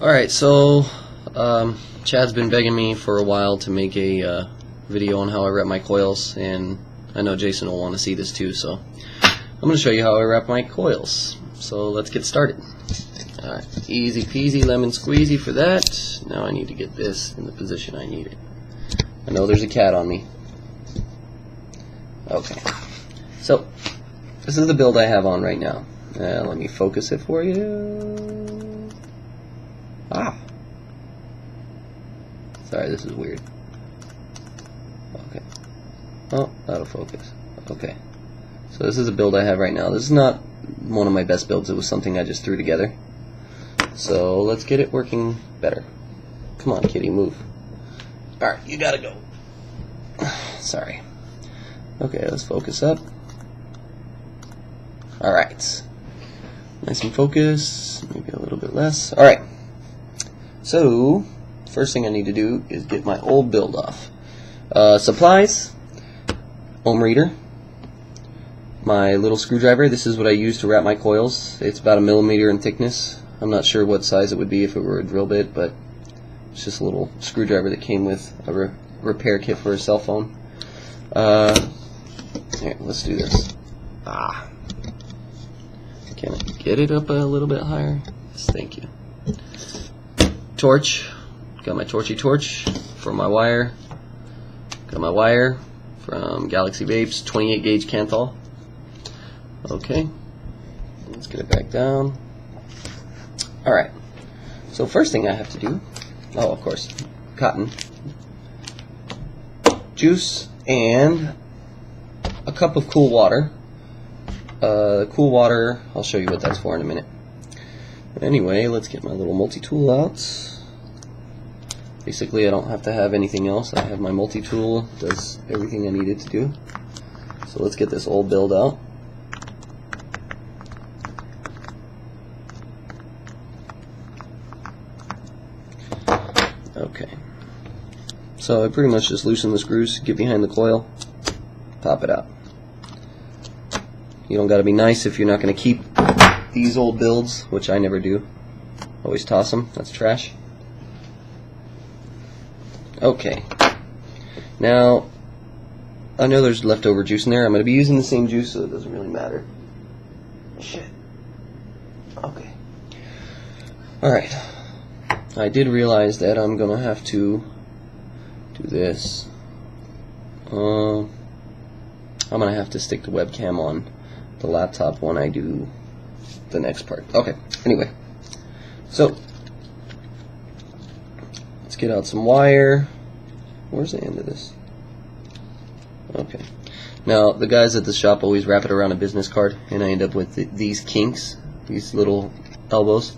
Alright, so Chad's been begging me for a while to make a video on how I wrap my coils, and I know Jason will want to see this too, so I'm going to show you how I wrap my coils. So let's get started. Alright, easy peasy lemon squeezy for that. Now I need to get this in the position I need it. I know there's a cat on me. Okay, so this is the build I have on right now. Let me focus it for you. Sorry, this is weird. Okay. Oh, that'll focus. Okay. So this is a build I have right now. This is not one of my best builds. It was something I just threw together. So let's get it working better. Come on, kitty, move. Alright, you gotta go. Sorry. Okay, let's focus up. Alright. Nice and focused. Maybe a little bit less. Alright. So, first thing I need to do is get my old build off. Supplies, ohm reader, my little screwdriver. This is what I use to wrap my coils. It's about 1 millimeter in thickness. I'm not sure what size it would be if it were a drill bit, but it's just a little screwdriver that came with a repair kit for a cell phone. Here, let's do this. Can I get it up a little bit higher? Yes, thank you. Torch. Got my torchy torch for my wire. Got my wire from Galaxy Vapes, 28 gauge Canthal. Okay, let's get it back down. Alright, so first thing I have to do, oh, of course, cotton, juice, and a cup of cool water. Cool water, I'll show you what that's for in a minute. Anyway, let's get my little multi-tool out. Basically, I don't have to have anything else. I have my multi-tool, does everything I need it to do. So let's get this old build out. Okay. So I pretty much just loosen the screws, get behind the coil, pop it out. You don't got to be nice if you're not going to keep these old builds, which I never do. Always toss them. That's trash. Okay. Now, I know there's leftover juice in there. I'm going to be using the same juice, so it doesn't really matter. Shit. Okay. Alright. I did realize that I'm going to have to do this. I'm going to have to stick the webcam on the laptop when I do the next part. Okay, anyway. So, let's get out some wire. Where's the end of this? Okay. Now, the guys at the shop always wrap it around a business card, and I end up with these kinks, these little elbows.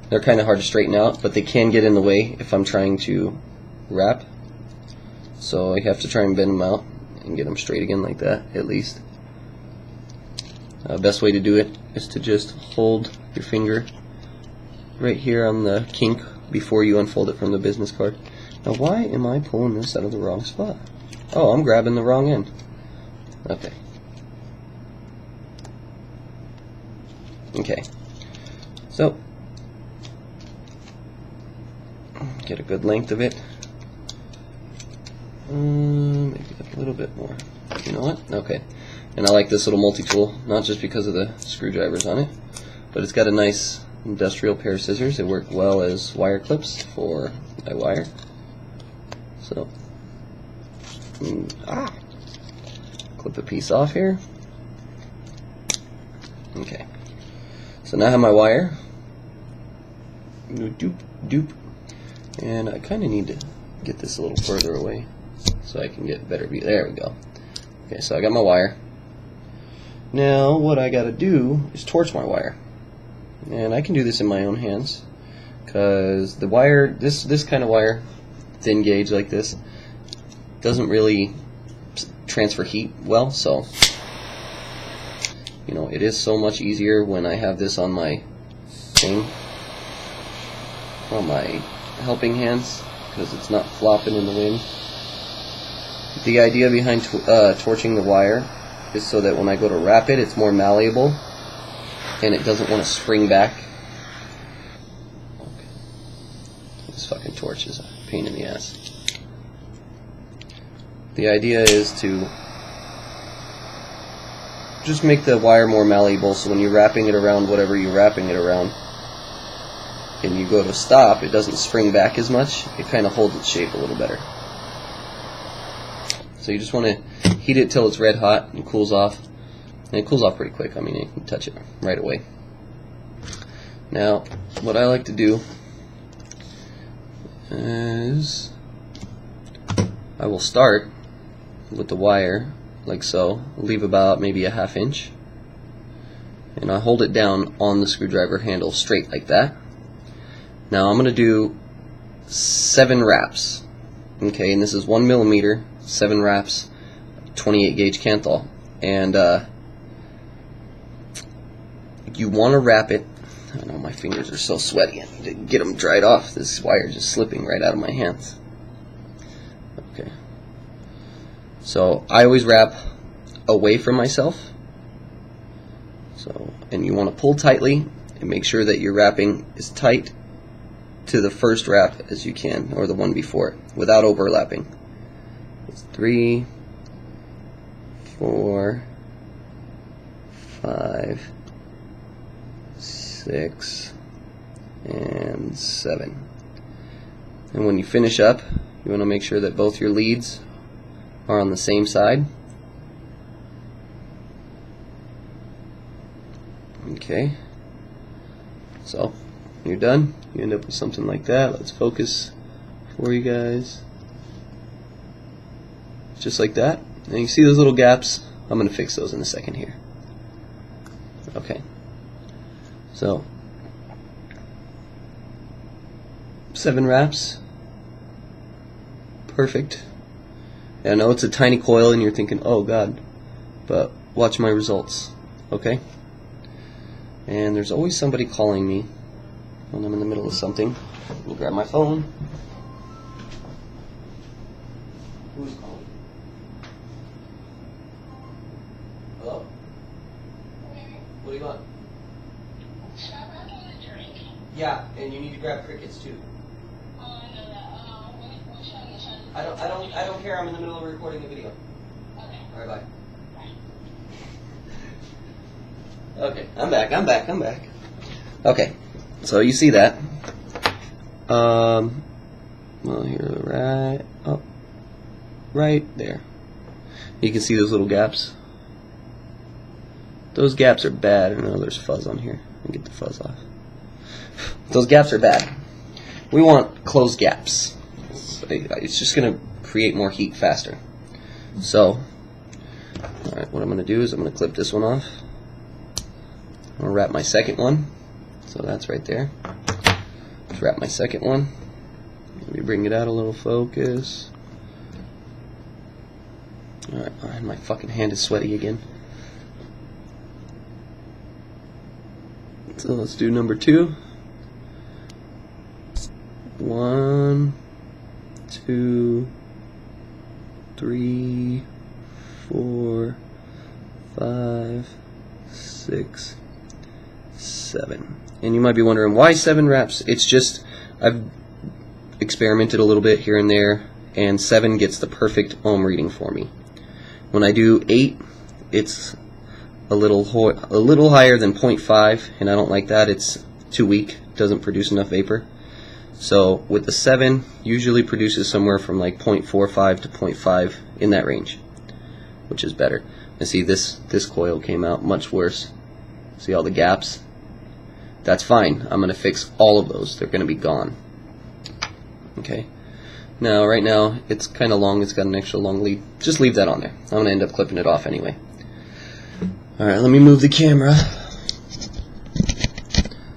They're kind of hard to straighten out, but they can get in the way if I'm trying to wrap. So I have to try and bend them out and get them straight again like that, at least. Best way to do it is to just hold your finger right here on the kink before you unfold it from the business card. Now, why am I pulling this out of the wrong spot? Oh, I'm grabbing the wrong end. Okay. Okay. So, get a good length of it. Maybe a little bit more. You know what? Okay. And I like this little multi-tool, not just because of the screwdrivers on it, but it's got a nice industrial pair of scissors. They work well as wire clips for my wire. So, clip a piece off here. Okay. So now I have my wire. Doop, doop. And I kind of need to get this a little further away so I can get better view. There we go. Okay, so I got my wire. Now what I gotta do is torch my wire, and I can do this in my own hands because the wire, this kind of wire, thin gauge like this, doesn't really transfer heat well. So you know, it is so much easier when I have this on my thing, on my helping hands, because it's not flopping in the wind. The idea behind torching the wire is so that when I go to wrap it, it's more malleable and it doesn't want to spring back. Okay. This fucking torch is a pain in the ass. The idea is to just make the wire more malleable, so when you're wrapping it around whatever you're wrapping it around and you go to stop, it doesn't spring back as much. It kind of holds its shape a little better. So you just want to heat it till it's red hot and cools off. And it cools off pretty quick. I mean, you can touch it right away. Now, what I like to do is I will start with the wire like so, leave about maybe a ½ inch, and I hold it down on the screwdriver handle straight like that. Now I'm going to do 7 wraps. Okay, and this is 1 millimeter, 7 wraps, 28 gauge Canthal. And you want to wrap it. I know my fingers are so sweaty. I need to get them dried off. This wire is just slipping right out of my hands. Okay. So I always wrap away from myself. So, and you want to pull tightly and make sure that your wrapping is tight to the first wrap as you can, or the one before it, without overlapping. It's 3, 4, 5, 6, and 7. And when you finish up, you want to make sure that both your leads are on the same side. Okay, so you're done. You end up with something like that. Let's focus for you guys. Just like that. And you see those little gaps? I'm going to fix those in a second here. Okay, so 7 wraps. Perfect. I know it's a tiny coil and you're thinking, oh god, but watch my results. Okay? And there's always somebody calling me when I'm in the middle of something. Let me grab my phone. Who's calling? Hello? What do you want? Yeah, and you need to grab crickets too. I don't care. I'm in the middle of recording a video. Okay. All right, bye. Okay, I'm back. Okay, so you see that. Well, here, right there. You can see those little gaps. Those gaps are bad. I know there's fuzz on here. Let me get the fuzz off. Those gaps are bad. We want closed gaps. It's just going to create more heat faster. So, alright, what I'm going to do is I'm going to clip this one off. I'm going to wrap my second one. So that's right there. Let's wrap my second one. Let me bring it out a little focus. Alright, my fucking hand is sweaty again. So let's do number 2. 1, 2, 3, 4, 5, 6, 7. And you might be wondering, why 7 wraps? It's just, I've experimented a little bit here and there, and 7 gets the perfect ohm reading for me. When I do 8, it's a little higher than 0.5, and I don't like that. It's too weak, doesn't produce enough vapor. So with the 7, usually produces somewhere from like 0.45 to 0.5, in that range, which is better. And see, this coil came out much worse. See all the gaps? That's fine. I'm going to fix all of those. They're going to be gone. Okay. Now, right now, it's kind of long. It's got an extra long lead. Just leave that on there. I'm going to end up clipping it off anyway. Alright, let me move the camera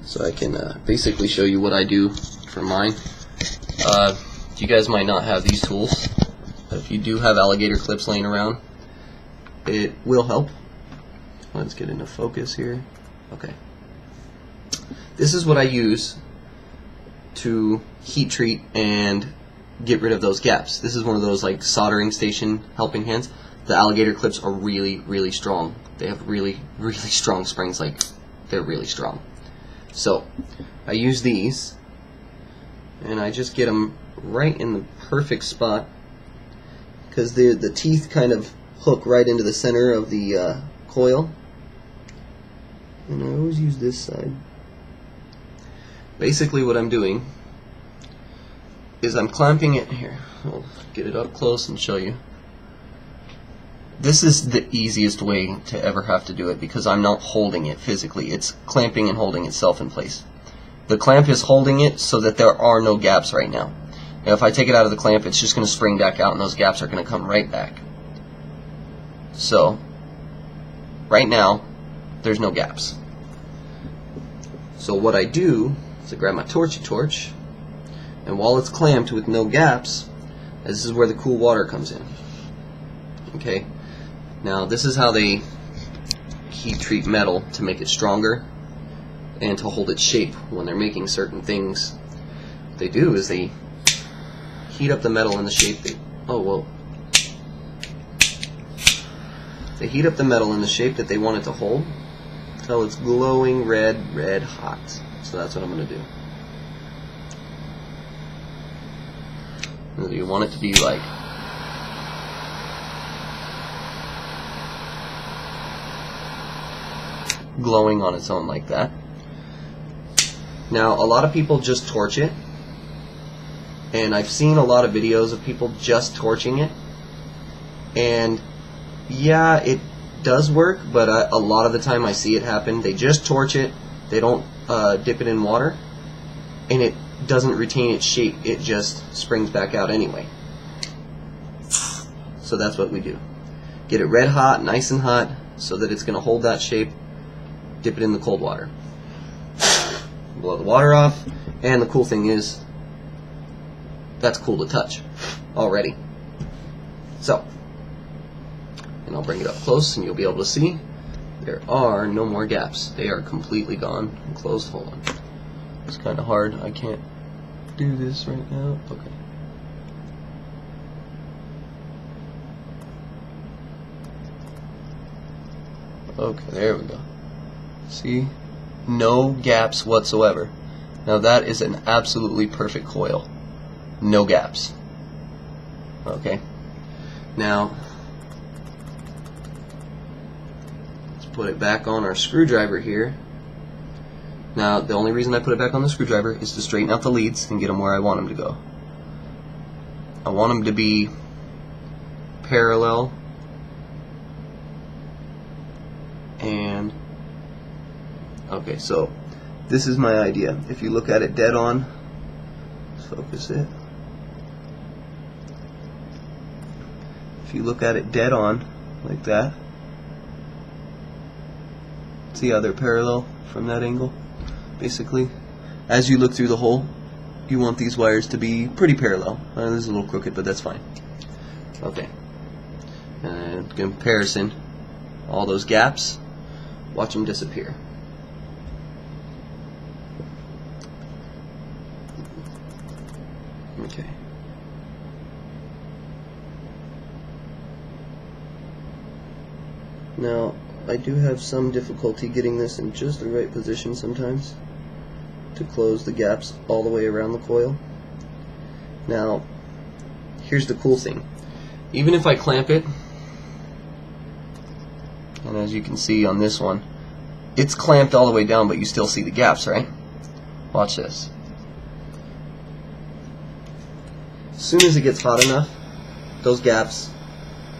so I can basically show you what I do for mine. You guys might not have these tools, but if you do have alligator clips laying around, it will help. Let's get into focus here. Okay. This is what I use to heat treat and get rid of those gaps. This is one of those like soldering station helping hands. The alligator clips are really, really strong. They have really, really strong springs. Like, they're really strong. So I use these, and I just get them right in the perfect spot, because the teeth kind of hook right into the center of the coil. And I always use this side. Basically what I'm doing is I'm clamping it here. I'll get it up close and show you. This is the easiest way to ever have to do it, because I'm not holding it physically. It's clamping and holding itself in place. The clamp is holding it so that there are no gaps right now. Now if I take it out of the clamp, it's just going to spring back out and those gaps are going to come right back. So right now there's no gaps. So what I do is I grab my torchy torch, and while it's clamped with no gaps, this is where the cool water comes in. Okay, now this is how they heat treat metal to make it stronger and to hold its shape when they're making certain things. What they do is they heat up the metal in the shape they they heat up the metal in the shape that they want it to hold until it's glowing red hot. So that's what I'm going to do. You want it to be like glowing on its own like that. Now a lot of people just torch it, and I've seen a lot of videos of people just torching it, and yeah, it does work, but a lot of the time I see it happen. They just torch it, they don't dip it in water, and it doesn't retain its shape. It just springs back out anyway. So that's what we do. Get it red hot, nice and hot, so that it's going to hold that shape. Dip it in the cold water. Blow the water off, and the cool thing is, that's cool to touch already. So, and I'll bring it up close and you'll be able to see there are no more gaps. They are completely gone and closed. Hold on. It's kind of hard. I can't do this right now. Okay. Okay, there we go. See? No gaps whatsoever. Now that is an absolutely perfect coil. No gaps. Okay. Now, let's put it back on our screwdriver here. Now, the only reason I put it back on the screwdriver is to straighten out the leads and get them where I want them to go. I want them to be parallel and okay, so this is my idea. If you look at it dead on, let's focus it. If you look at it dead on, like that, see how they're parallel from that angle? Basically, as you look through the hole, you want these wires to be pretty parallel. This is a little crooked, but that's fine. Okay. And comparison, all those gaps, watch them disappear. Okay. Now, I do have some difficulty getting this in just the right position sometimes to close the gaps all the way around the coil. Now, here's the cool thing. Even if I clamp it, and as you can see on this one, it's clamped all the way down, but you still see the gaps, right? Watch this. As soon as it gets hot enough, those gaps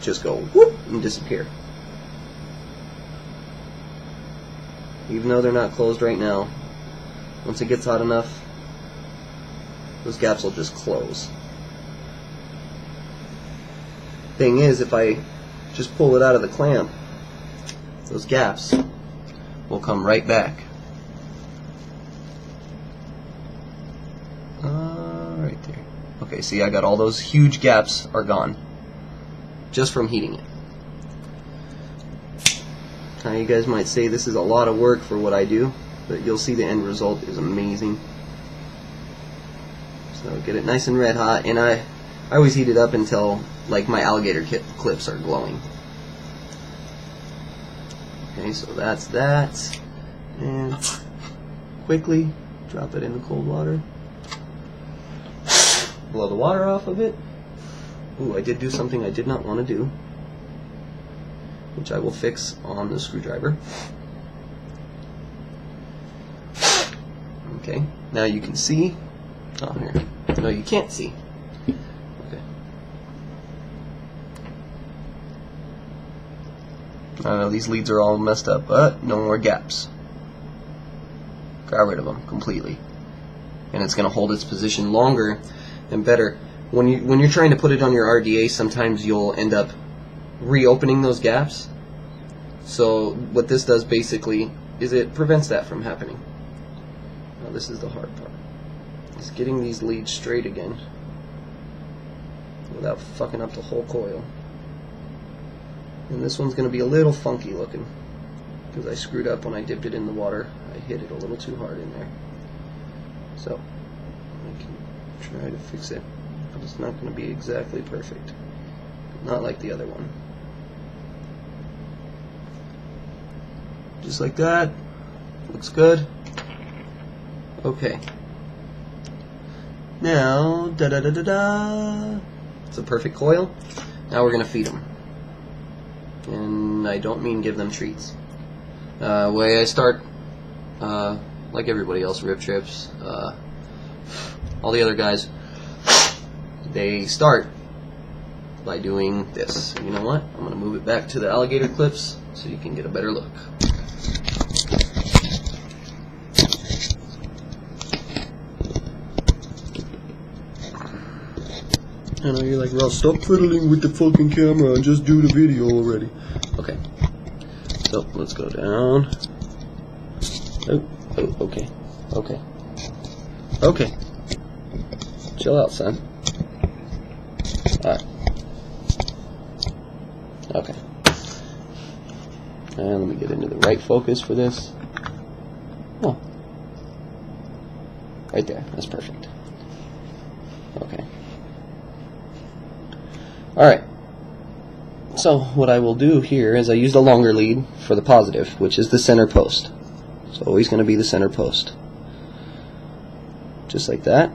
just go whoop and disappear. Even though they're not closed right now, once it gets hot enough, those gaps will just close. Thing is, if I just pull it out of the clamp, those gaps will come right back. Right there. Okay, see, I got all those huge gaps are gone just from heating it. Now you guys might say this is a lot of work for what I do, but you'll see the end result is amazing. So get it nice and red hot, and I always heat it up until like my alligator clips are glowing. Okay, so that's that, and quickly drop it in the cold water. blow the water off of it. Ooh, I did do something I did not want to do, which I will fix on the screwdriver. Okay, now you can see. Oh, here. No, you can't see. Okay. These leads are all messed up, but no more gaps. Got rid of them completely, and it's going to hold its position longer and better. When you're trying to put it on your RDA, sometimes you'll end up reopening those gaps. So what this does basically is it prevents that from happening. Now this is the hard part. It's getting these leads straight again without fucking up the whole coil. And this one's going to be a little funky looking because I screwed up when I dipped it in the water. I hit it a little too hard in there. So I can try to fix it, but it's not going to be exactly perfect. Not like the other one. Just like that. Looks good. Okay. Now, da-da-da-da-da. It's a perfect coil. Now we're going to feed them. And I don't mean give them treats. Way I start, like everybody else, Rip Trips, all the other guys, they start by doing this. You know what? I'm going to move it back to the alligator clips so you can get a better look. I know you're like, Ross, stop fiddling with the fucking camera and just do the video already. Okay. So, let's go down. Oh, okay. Okay. Okay. Chill out, son. Alright. Okay. And let me get into the right focus for this. Oh. Right there. That's perfect. Okay. Alright, so what I will do here is I use the longer lead for the positive, which is the center post. It's always going to be the center post. Just like that.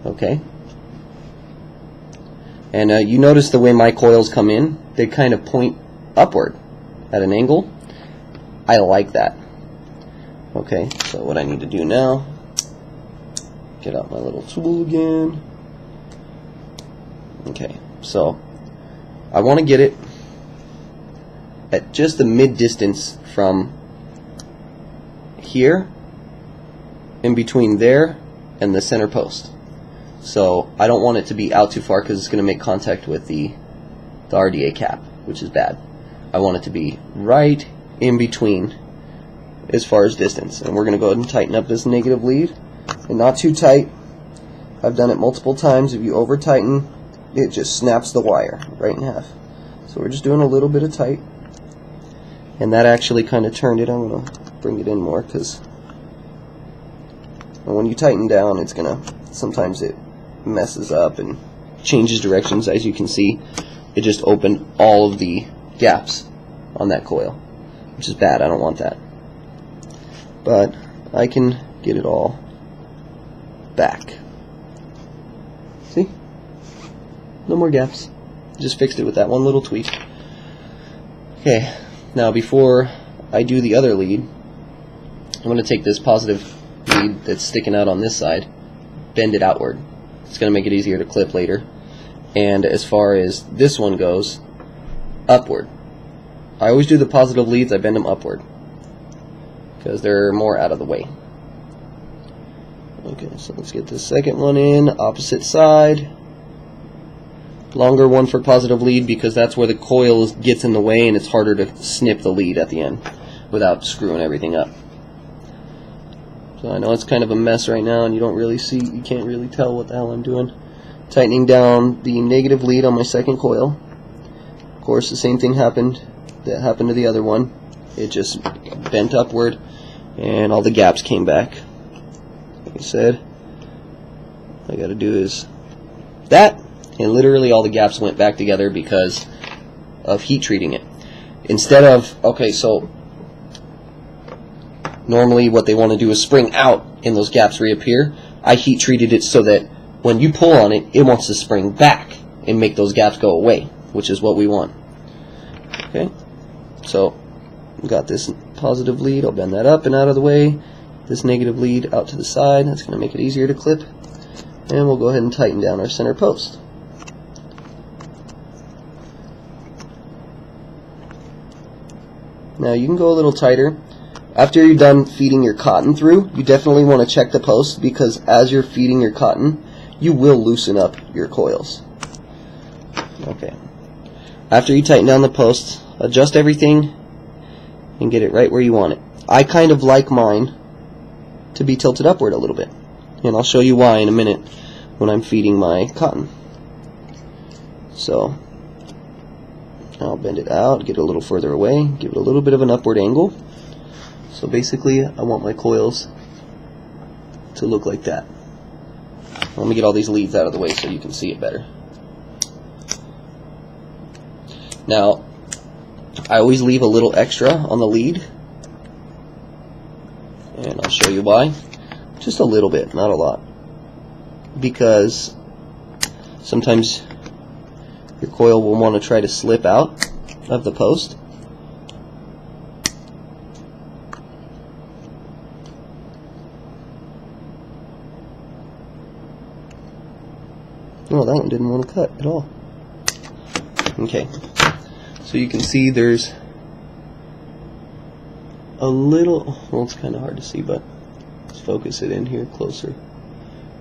Okay. And you notice the way my coils come in, they kind of point upward at an angle. I like that. Okay, so what I need to do now, get out my little tool again. Okay, so I want to get it at just the mid distance from here in between there and the center post. So I don't want it to be out too far because it's going to make contact with the RDA cap, which is bad. I want it to be right in between as far as distance. And we're going to go ahead and tighten up this negative lead, and not too tight. I've done it multiple times. If you over tighten, it just snaps the wire right in half. So we're just doing a little bit of tight, and that actually kind of turned it. I'm going to bring it in more because when you tighten down, it's going to, sometimes it messes up and changes directions. As you can see, it just opened all of the gaps on that coil, which is bad. I don't want that. But I can get it all back. See? No more gaps. Just fixed it with that one little tweak. Okay, now before I do the other lead, I'm going to take this positive lead that's sticking out on this side, bend it outward. It's going to make it easier to clip later. And as far as this one goes, upward. I always do the positive leads, I bend them upward because they're more out of the way. Okay, so let's get this second one in, opposite side. Longer one for positive lead because that's where the coil gets in the way and it's harder to snip the lead at the end without screwing everything up. So I know it's kind of a mess right now and you don't really see, you can't really tell what the hell I'm doing. Tightening down the negative lead on my second coil. Of course, the same thing happened that happened to the other one. It just bent upward and all the gaps came back. Like I said, all I gotta do is that, and literally all the gaps went back together because of heat treating it. Instead of, okay, so normally what they want to do is spring out and those gaps reappear. I heat treated it so that when you pull on it, it wants to spring back and make those gaps go away, which is what we want. Okay, so we've got this positive lead. I'll bend that up and out of the way. This negative lead out to the side. That's going to make it easier to clip. And we'll go ahead and tighten down our center post. Now you can go a little tighter. After you're done feeding your cotton through, you definitely want to check the post, because as you're feeding your cotton, you will loosen up your coils. Okay. After you tighten down the post, adjust everything and get it right where you want it. I kind of like mine to be tilted upward a little bit, and I'll show you why in a minute when I'm feeding my cotton. So I'll bend it out, get it a little further away, give it a little bit of an upward angle. So basically, I want my coils to look like that. Let me get all these leads out of the way so you can see it better. Now, I always leave a little extra on the lead, and I'll show you why. Just a little bit, not a lot, because sometimes your coil will want to try to slip out of the post. Oh, that one didn't want to cut at all. Okay, so you can see there's a little, well, it's kind of hard to see, but let's focus it in here closer.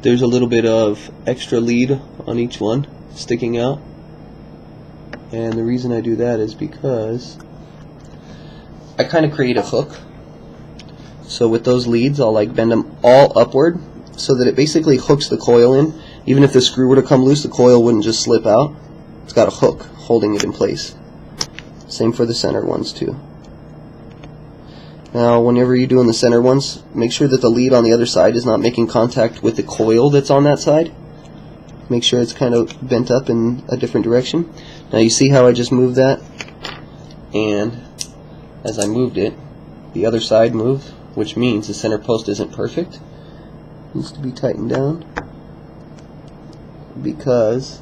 There's a little bit of extra lead on each one sticking out, and the reason I do that is because I kind of create a hook. So with those leads, I'll like bend them all upward so that it basically hooks the coil in. Even if the screw were to come loose, the coil wouldn't just slip out. It's got a hook holding it in place. Same for the center ones too. Now, whenever you're doing the center ones, make sure that the lead on the other side is not making contact with the coil that's on that side. Make sure it's kind of bent up in a different direction. Now you see how I just moved that? And as I moved it, the other side moved, which means the center post isn't perfect. It needs to be tightened down, because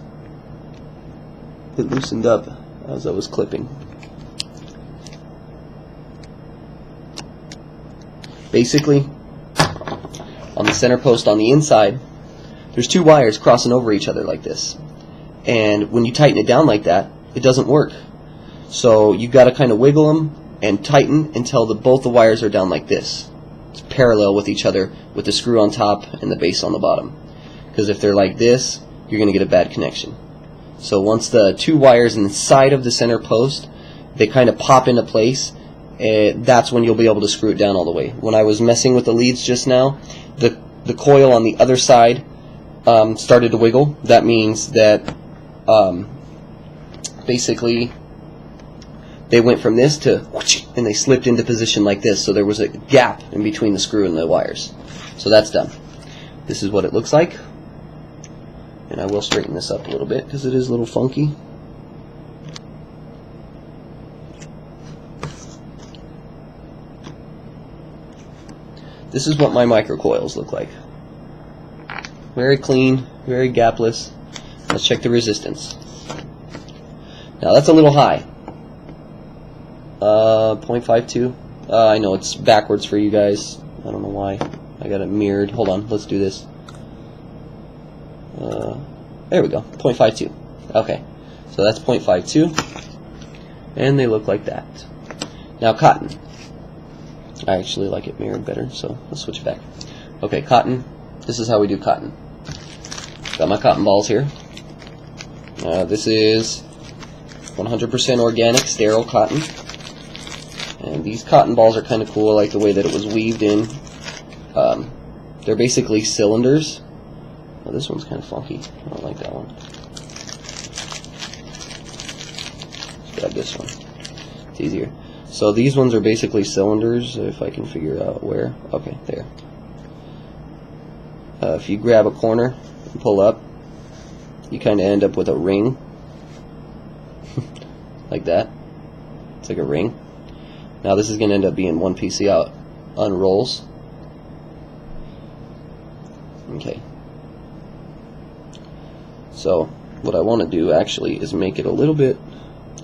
it loosened up as I was clipping. Basically, on the center post on the inside, there's two wires crossing over each other like this. And when you tighten it down like that, it doesn't work. So you've got to kind of wiggle them and tighten until both the wires are down like this. It's parallel with each other, with the screw on top and the base on the bottom. Because if they're like this, you're going to get a bad connection. So once the two wires inside of the center post, they kind of pop into place, that's when you'll be able to screw it down all the way. When I was messing with the leads just now, the coil on the other side started to wiggle. That means that basically they went from this to whoosh, and they slipped into position like this, so there was a gap in between the screw and the wires. So that's done. This is what it looks like. And I will straighten this up a little bit because it is a little funky. This is what my microcoils look like. Very clean, very gapless. Let's check the resistance. Now that's a little high. 0.52. I know it's backwards for you guys. I don't know why. I got it mirrored. Hold on, let's do this. There we go, 0.52. Okay, so that's 0.52, and they look like that. Now cotton. I actually like it mirrored better, so let's switch it back. Okay, cotton. This is how we do cotton. Got my cotton balls here. This is 100% organic, sterile cotton. And these cotton balls are kind of cool. I like the way that it was weaved in. They're basically cylinders. Oh, this one's kind of funky. I don't like that one. Let's grab this one. It's easier. So these ones are basically cylinders, if I can figure out where. Okay, there. If you grab a corner and pull up, you kind of end up with a ring. Like that. It's like a ring. Now this is going to end up being one piece. See how it unrolls? Okay. So what I want to do actually is make it a little bit,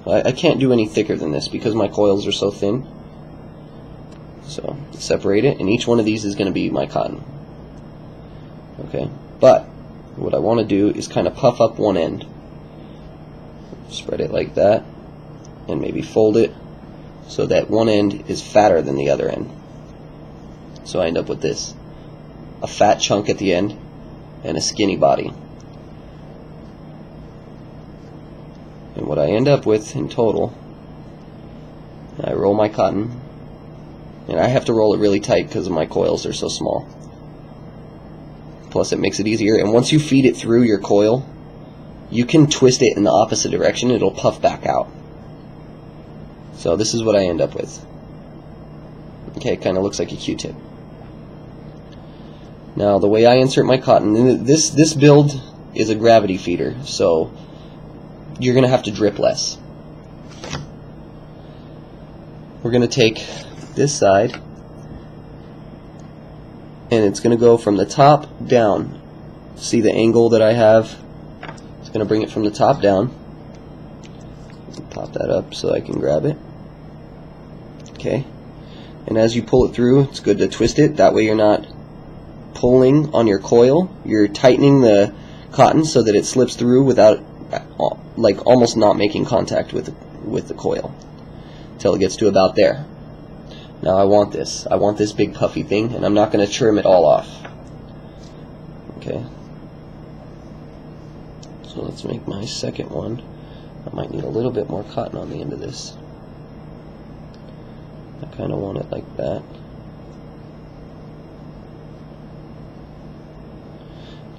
I can't do any thicker than this because my coils are so thin. So separate it, and each one of these is going to be my cotton. Okay, but what I want to do is kind of puff up one end. Spread it like that, and maybe fold it so that one end is fatter than the other end. So I end up with this, a fat chunk at the end and a skinny body. And what I end up with in total, I roll my cotton, and I have to roll it really tight because my coils are so small. Plus it makes it easier, and once you feed it through your coil, you can twist it in the opposite direction, it'll puff back out. So this is what I end up with. Okay, it kind of looks like a Q-tip. Now the way I insert my cotton, this build is a gravity feeder, so you're going to have to drip less. We're going to take this side, and it's going to go from the top down. See the angle that I have? It's going to bring it from the top down. Pop that up so I can grab it. Okay. And as you pull it through, it's good to twist it. That way you're not pulling on your coil. You're tightening the cotton so that it slips through without, like, almost not making contact with the coil until it gets to about there. Now I want this big puffy thing, and I'm not going to trim it all off. Okay. So let's make my second one. I might need a little bit more cotton on the end of this. I kind of want it like that.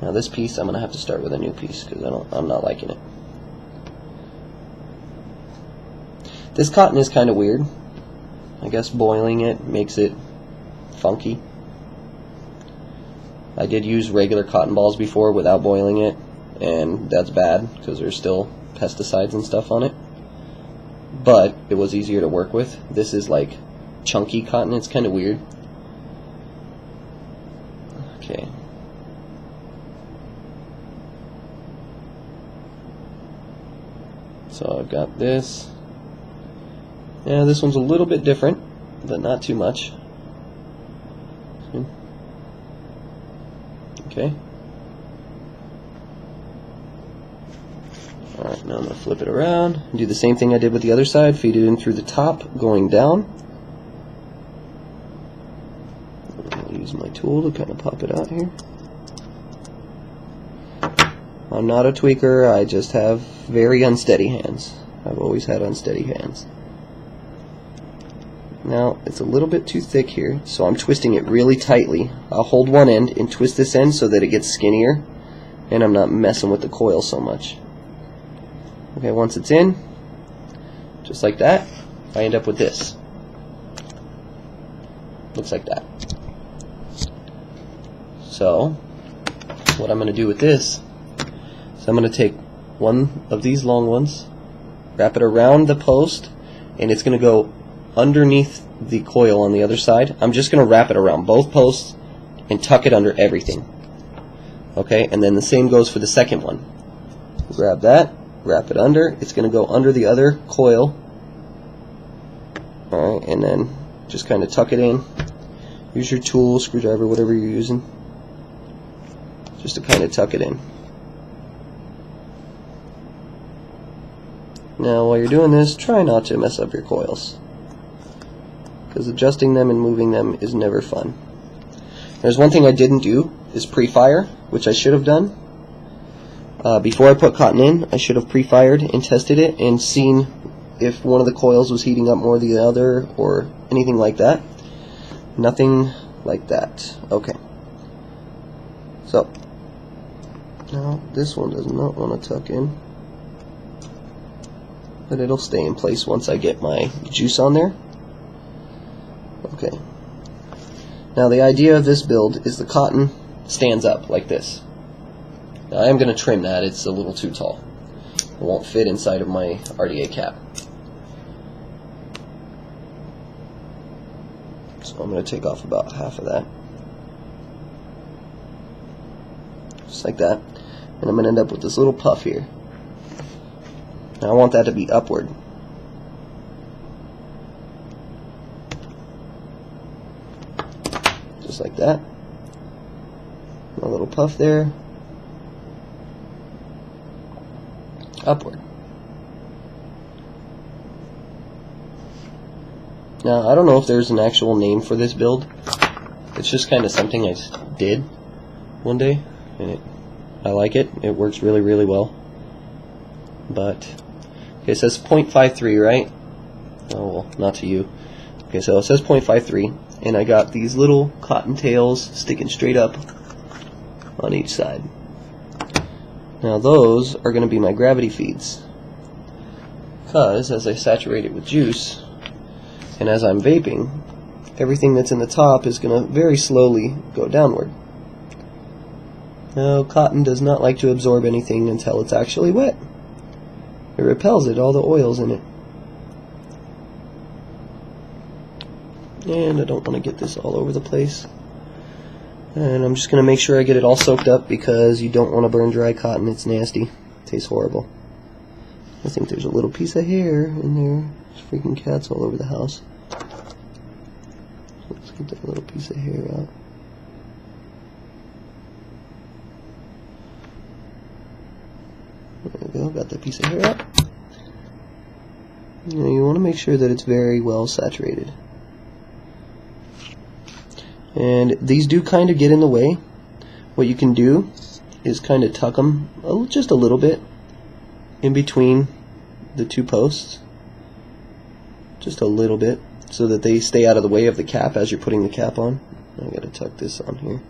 Now this piece, I'm going to have to start with a new piece because I'm not liking it. This cotton is kind of weird. I guess boiling it makes it funky. I did use regular cotton balls before without boiling it, and that's bad because there's still pesticides and stuff on it. But it was easier to work with. This is like chunky cotton. It's kind of weird. Okay. So I've got this. Yeah, this one's a little bit different, but not too much. Okay. Alright, now I'm going to flip it around. Do the same thing I did with the other side. Feed it in through the top, going down. I'll use my tool to kind of pop it out here. I'm not a tweaker, I just have very unsteady hands. I've always had unsteady hands. Now, it's a little bit too thick here, so I'm twisting it really tightly. I'll hold one end and twist this end so that it gets skinnier, and I'm not messing with the coil so much. Okay, once it's in, just like that, I end up with this. Looks like that. So, what I'm going to do with this is I'm going to take one of these long ones, wrap it around the post, and it's going to go underneath the coil on the other side. I'm just going to wrap it around both posts and tuck it under everything. Okay, and then the same goes for the second one. Grab that, wrap it under. It's going to go under the other coil. Alright, and then just kind of tuck it in. Use your tool, screwdriver, whatever you're using, just to kind of tuck it in. Now while you're doing this, try not to mess up your coils, because adjusting them and moving them is never fun. There's one thing I didn't do, is pre-fire, which I should have done. Before I put cotton in, I should have pre-fired and tested it and seen if one of the coils was heating up more than the other or anything like that. Nothing like that. Okay. So, now this one does not want to tuck in, but it'll stay in place once I get my juice on there. Okay. Now the idea of this build is the cotton stands up like this. Now I am going to trim that, it's a little too tall. It won't fit inside of my RDA cap. So I'm going to take off about half of that. Just like that. and I'm going to end up with this little puff here. Now I want that to be upward. Just like that. A little puff there. Upward. Now I don't know if there's an actual name for this build. It's just kind of something I did one day, and I like it. It works really, really well. But okay, it says 0.53, right? Oh well, not to you. Okay, so it says 0.53, and I got these little cotton tails sticking straight up on each side. Now those are going to be my gravity feeds, because as I saturate it with juice and as I'm vaping, everything that's in the top is going to very slowly go downward. Now cotton does not like to absorb anything until it's actually wet. It repels it, all the oils in it. And I don't want to get this all over the place. And I'm just going to make sure I get it all soaked up, because you don't want to burn dry cotton. It's nasty. It tastes horrible. I think there's a little piece of hair in there. There's freaking cats all over the house. Let's get that little piece of hair out. There we go. Got that piece of hair out. Now you want to make sure that it's very well saturated. And these do kind of get in the way. What you can do is kind of tuck them just a little bit in between the two posts. Just a little bit, so that they stay out of the way of the cap as you're putting the cap on. I gotta tuck this on here.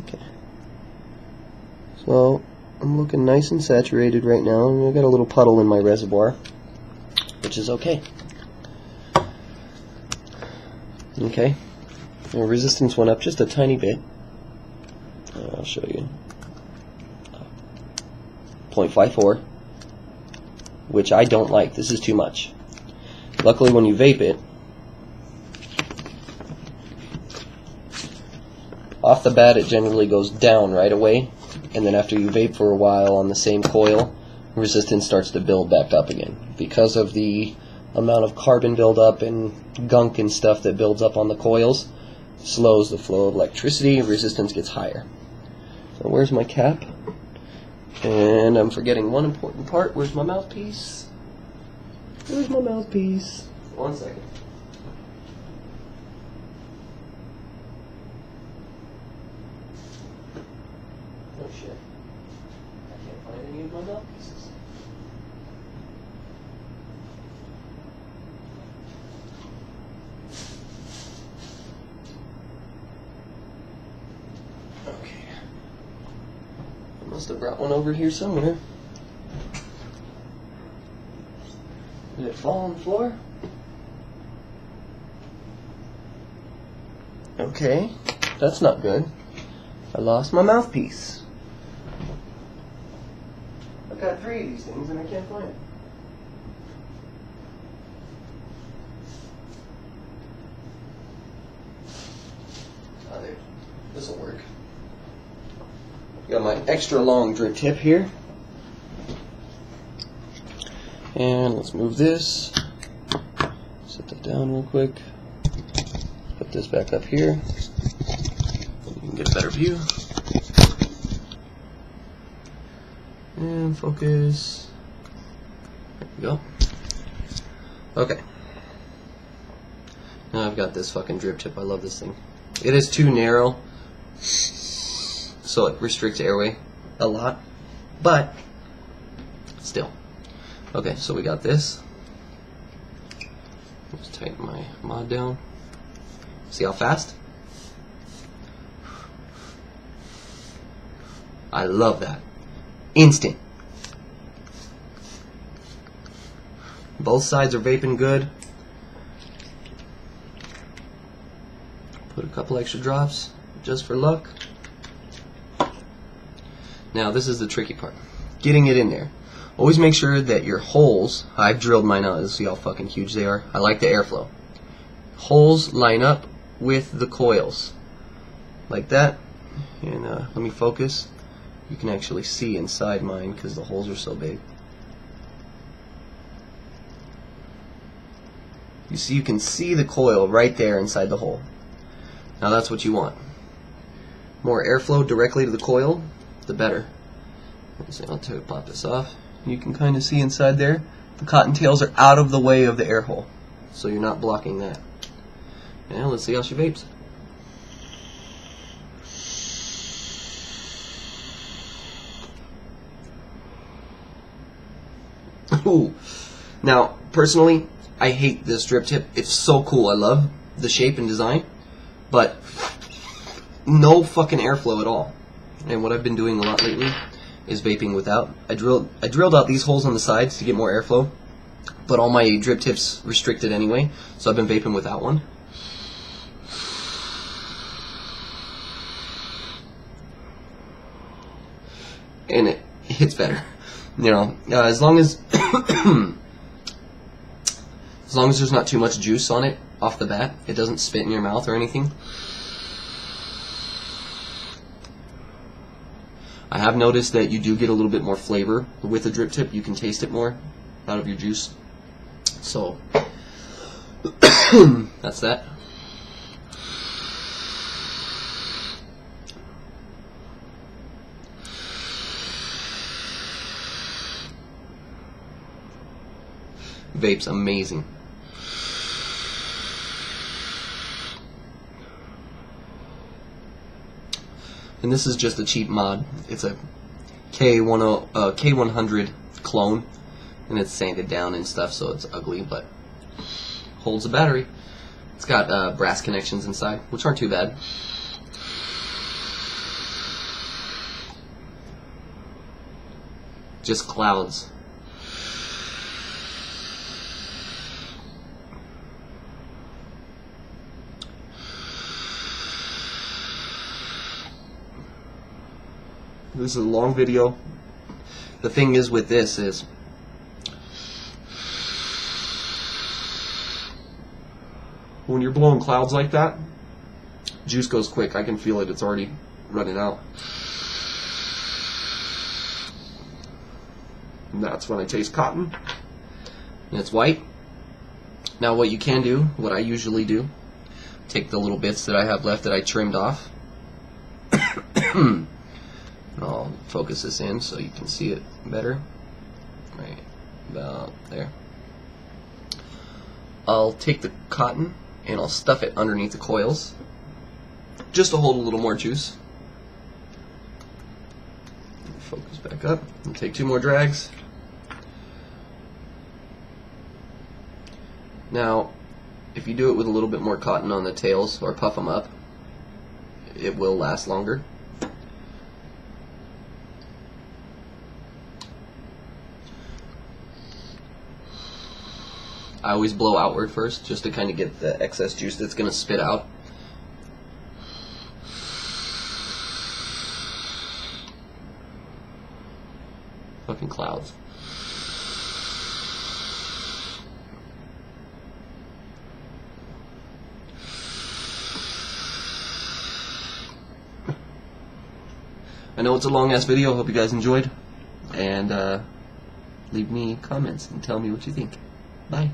Okay. So I'm looking nice and saturated right now, and I've got a little puddle in my reservoir, which is okay. Okay, the resistance went up just a tiny bit. I'll show you. 0.54, which I don't like. This is too much. Luckily, when you vape it, off the bat it generally goes down right away, and then after you vape for a while on the same coil, resistance starts to build back up again because of the amount of carbon buildup and gunk and stuff that builds up on the coils. Slows the flow of electricity, resistance gets higher. So where's my cap? And I'm forgetting one important part. Where's my mouthpiece? Where's my mouthpiece? 1 second. Oh shit. I can't find any of my mouthpieces. Okay. I must have brought one over here somewhere. Did it fall on the floor? Okay, that's not good. I lost my mouthpiece. I've got 3 of these things and I can't find it. Oh, there. This'll work. Got my extra long drip tip here. And let's move this. Set that down real quick. Put this back up here. You can get a better view. And focus. There we go. Okay. Now I've got this fucking drip tip. I love this thing. It is too narrow, so it restricts airway a lot, but still. Okay, so we got this. Let's tighten my mod down. See how fast? I love that. Instant. Both sides are vaping good. Put a couple extra drops just for luck. Now this is the tricky part. Getting it in there. Always make sure that your holes, I've drilled mine out, see how fucking huge they are. I like the airflow. Holes line up with the coils. Like that. And let me focus. You can actually see inside mine because the holes are so big. You can see the coil right there inside the hole. Now that's what you want. More airflow directly to the coil, the better. So I'll pop this off. You can kind of see inside there. The cottontails are out of the way of the air hole, so you're not blocking that. Now let's see how she vapes. Ooh. Now, personally, I hate this drip tip. It's so cool. I love the shape and design, but no fucking airflow at all. And what I've been doing a lot lately is vaping without. I drilled out these holes on the sides to get more airflow, but all my drip tips restricted anyway, so I've been vaping without one. And it hits better. You know, as long as as long as there's not too much juice on it off the bat, it doesn't spit in your mouth or anything. I have noticed that you do get a little bit more flavor with a drip tip. You can taste it more out of your juice. So that's that. Vape's amazing. And this is just a cheap mod. It's a K100 clone, and it's sanded down and stuff, so it's ugly, but holds a battery. It's got brass connections inside, which aren't too bad. Just clouds. This is a long video. The thing is with this is when you're blowing clouds like that, juice goes quick. I can feel it. It's already running out. And that's when I taste cotton. And it's white. Now what you can do, what I usually do, take the little bits that I have left that I trimmed off. I'll focus this in so you can see it better. Right about there. I'll take the cotton and I'll stuff it underneath the coils just to hold a little more juice. Focus back up and take 2 more drags. Now, if you do it with a little bit more cotton on the tails or puff them up, it will last longer. I always blow outward first, just to kind of get the excess juice that's going to spit out. Fucking clouds. I know it's a long ass video, hope you guys enjoyed, and leave me comments and tell me what you think. Bye.